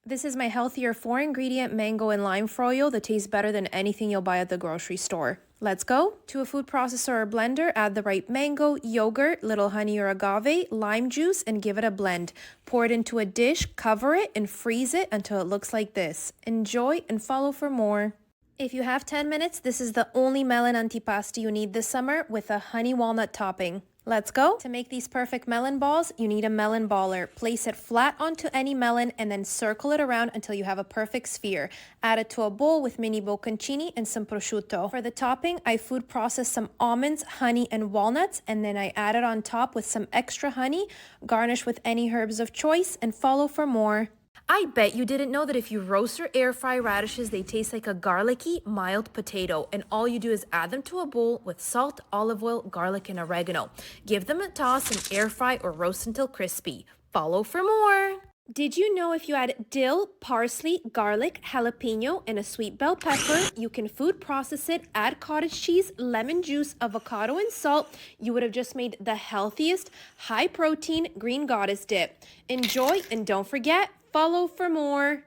This is my healthier 4-ingredient mango and lime froyo that tastes better than anything you'll buy at the grocery store. Let's go. To a food processor or blender, add the right mango, yogurt, little honey or agave, lime juice, and give it a blend. Pour it into a dish, cover it, and freeze it until it looks like this. Enjoy and follow for more. If you have 10 minutes, this is the only melon antipasto you need this summer with a honey walnut topping. Let's go. To make these perfect melon balls, you need a melon baller. Place it flat onto any melon and then circle it around until you have a perfect sphere. Add it to a bowl with mini bocconcini and some prosciutto. For the topping, I food processed some almonds, honey, and walnuts, and then I add it on top with some extra honey, garnish with any herbs of choice, and follow for more. I bet you didn't know that if you roast or air fry radishes, they taste like a garlicky, mild potato. And all you do is add them to a bowl with salt, olive oil, garlic, and oregano. Give them a toss and air fry or roast until crispy. Follow for more. Did you know if you add dill, parsley, garlic, jalapeno, and a sweet bell pepper, you can food process it, add cottage cheese, lemon juice, avocado, and salt, you would have just made the healthiest, high-protein green goddess dip. Enjoy, and don't forget, follow for more.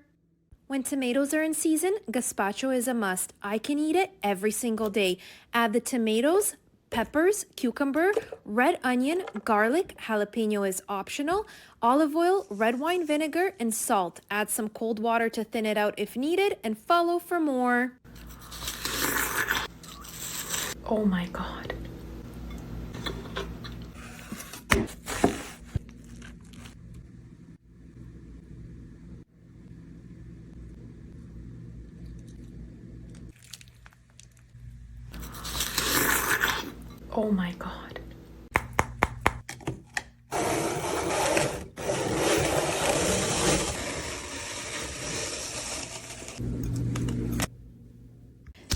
When tomatoes are in season, gazpacho is a must. I can eat it every single day. Add the tomatoes, peppers, cucumber, red onion, garlic, jalapeno is optional, olive oil, red wine vinegar, and salt. Add some cold water to thin it out if needed, and follow for more. Oh my God. Oh my God.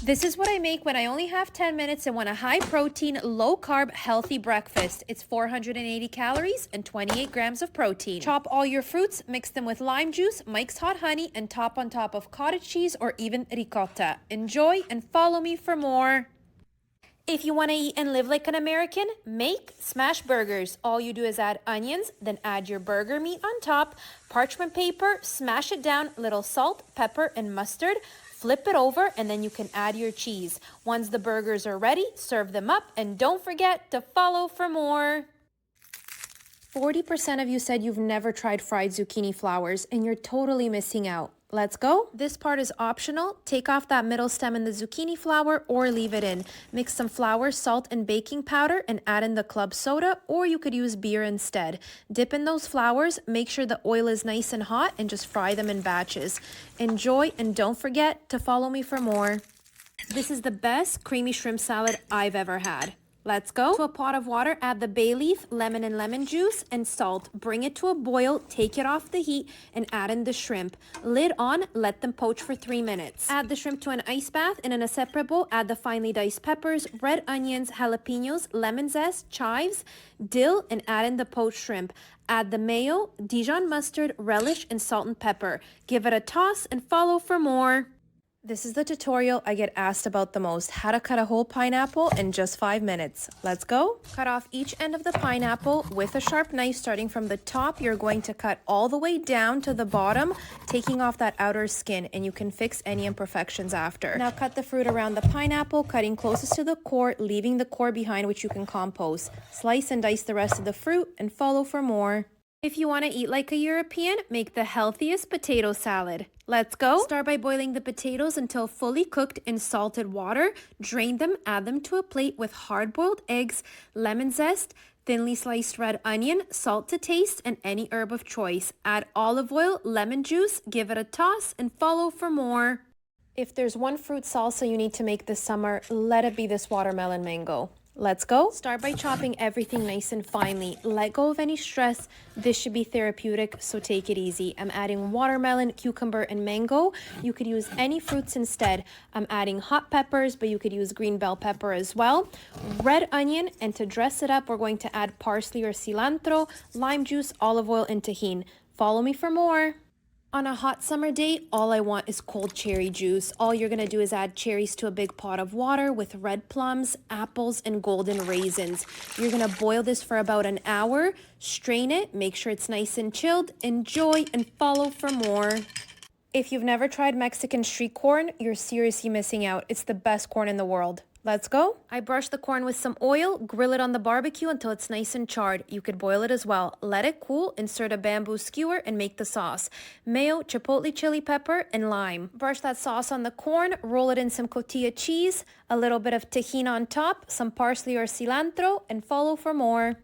This is what I make when I only have 10 minutes and want a high-protein, low-carb, healthy breakfast. It's 480 calories and 28 grams of protein. Chop all your fruits, mix them with lime juice, Mike's Hot Honey, and top on top of cottage cheese or even ricotta. Enjoy and follow me for more. If you want to eat and live like an American, make smash burgers. All you do is add onions, then add your burger meat on top, parchment paper, smash it down, little salt, pepper, and mustard. Flip it over, and then you can add your cheese. Once the burgers are ready, serve them up, and don't forget to follow for more. 40% of you said you've never tried fried zucchini flowers, and you're totally missing out. Let's go. This part is optional. Take off that middle stem in the zucchini flower or leave it in. Mix some flour, salt, and baking powder and add in the club soda, or you could use beer instead. Dip in those flowers, make sure the oil is nice and hot, and just fry them in batches. Enjoy, and don't forget to follow me for more. This is the best creamy shrimp salad I've ever had. Let's go. To a pot of water, add the bay leaf, lemon and lemon juice, and salt. Bring it to a boil, take it off the heat, and add in the shrimp. Lid on, let them poach for 3 minutes. Add the shrimp to an ice bath, and in a separate bowl, add the finely diced peppers, red onions, jalapenos, lemon zest, chives, dill, and add in the poached shrimp. Add the mayo, Dijon mustard, relish, and salt and pepper. Give it a toss and follow for more. This is the tutorial I get asked about the most, how to cut a whole pineapple in just 5 minutes. Let's go. Cut off each end of the pineapple with a sharp knife. Starting from the top, you're going to cut all the way down to the bottom, taking off that outer skin, and you can fix any imperfections after. Now cut the fruit around the pineapple, cutting closest to the core, leaving the core behind, which you can compost. Slice and dice the rest of the fruit and follow for more. If you want to eat like a European, make the healthiest potato salad. Let's go. Start by boiling the potatoes until fully cooked in salted water. Drain them, add them to a plate with hard-boiled eggs, lemon zest, thinly sliced red onion, salt to taste, and any herb of choice. Add olive oil, lemon juice, give it a toss, and follow for more. If there's one fruit salsa you need to make this summer, let it be this watermelon mango. Let's go. Start by chopping everything nice and finely. Let go of any stress. This should be therapeutic, so take it easy. I'm adding watermelon, cucumber, and mango. You could use any fruits instead. I'm adding hot peppers, but you could use green bell pepper as well. Red onion, and to dress it up, we're going to add parsley or cilantro, lime juice, olive oil, and tahini. Follow me for more. On a hot summer day, all I want is cold cherry juice. All you're gonna do is add cherries to a big pot of water with red plums, apples, and golden raisins. You're gonna boil this for about an hour, strain it, make sure it's nice and chilled, enjoy, and follow for more. If you've never tried Mexican street corn, you're seriously missing out. It's the best corn in the world. Let's go. I brush the corn with some oil, grill it on the barbecue until it's nice and charred. You could boil it as well. Let it cool, insert a bamboo skewer, and make the sauce. Mayo, chipotle chili pepper, and lime. Brush that sauce on the corn, roll it in some cotija cheese, a little bit of tahini on top, some parsley or cilantro, and follow for more.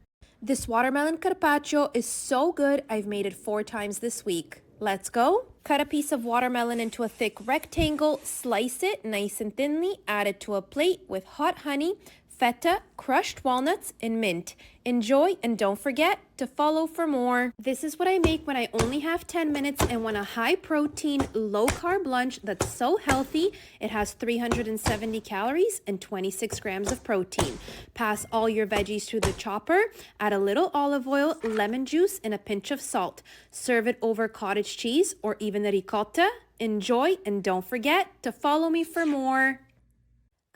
This watermelon carpaccio is so good, I've made it 4 times this week. Let's go. Cut a piece of watermelon into a thick rectangle, slice it nice and thinly, add it to a plate with hot honey, feta, crushed walnuts, and mint. Enjoy, and don't forget to follow for more. This is what I make when I only have 10 minutes and want a high protein, low carb lunch that's so healthy. It has 370 calories and 26 grams of protein. Pass all your veggies through the chopper, add a little olive oil, lemon juice, and a pinch of salt. Serve it over cottage cheese or even the ricotta. Enjoy, and don't forget to follow me for more.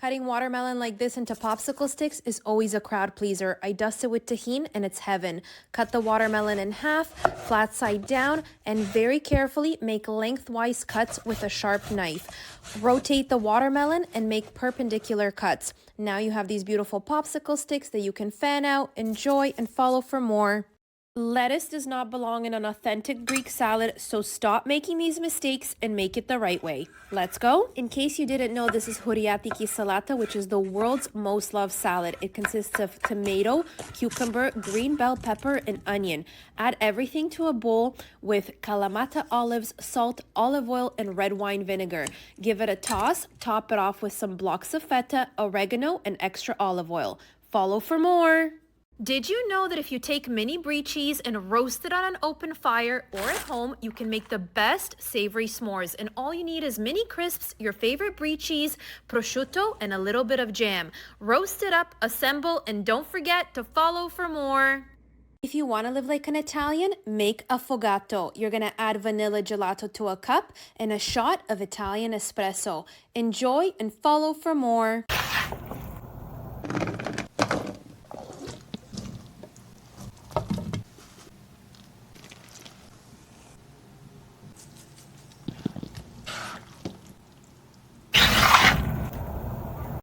Cutting watermelon like this into popsicle sticks is always a crowd pleaser. I dust it with tahini and it's heaven. Cut the watermelon in half, flat side down, and very carefully make lengthwise cuts with a sharp knife. Rotate the watermelon and make perpendicular cuts. Now you have these beautiful popsicle sticks that you can fan out, enjoy, and follow for more. Lettuce does not belong in an authentic Greek salad, so stop making these mistakes and make it the right way. Let's go. In case you didn't know, this is huriatiki salata, which is the world's most loved salad. It consists of tomato, cucumber, green bell pepper, and onion. Add everything to a bowl with kalamata olives, salt, olive oil, and red wine vinegar. Give it a toss, top it off with some blocks of feta, oregano, and extra olive oil. Follow for more. Did you know that if you take mini brie cheese and roast it on an open fire or at home, you can make the best savory s'mores? And all you need is mini crisps, your favorite brie cheese, prosciutto, and a little bit of jam. Roast it up, assemble, and don't forget to follow for more. If you want to live like an Italian, make affogato. You're going to add vanilla gelato to a cup and a shot of Italian espresso. Enjoy and follow for more.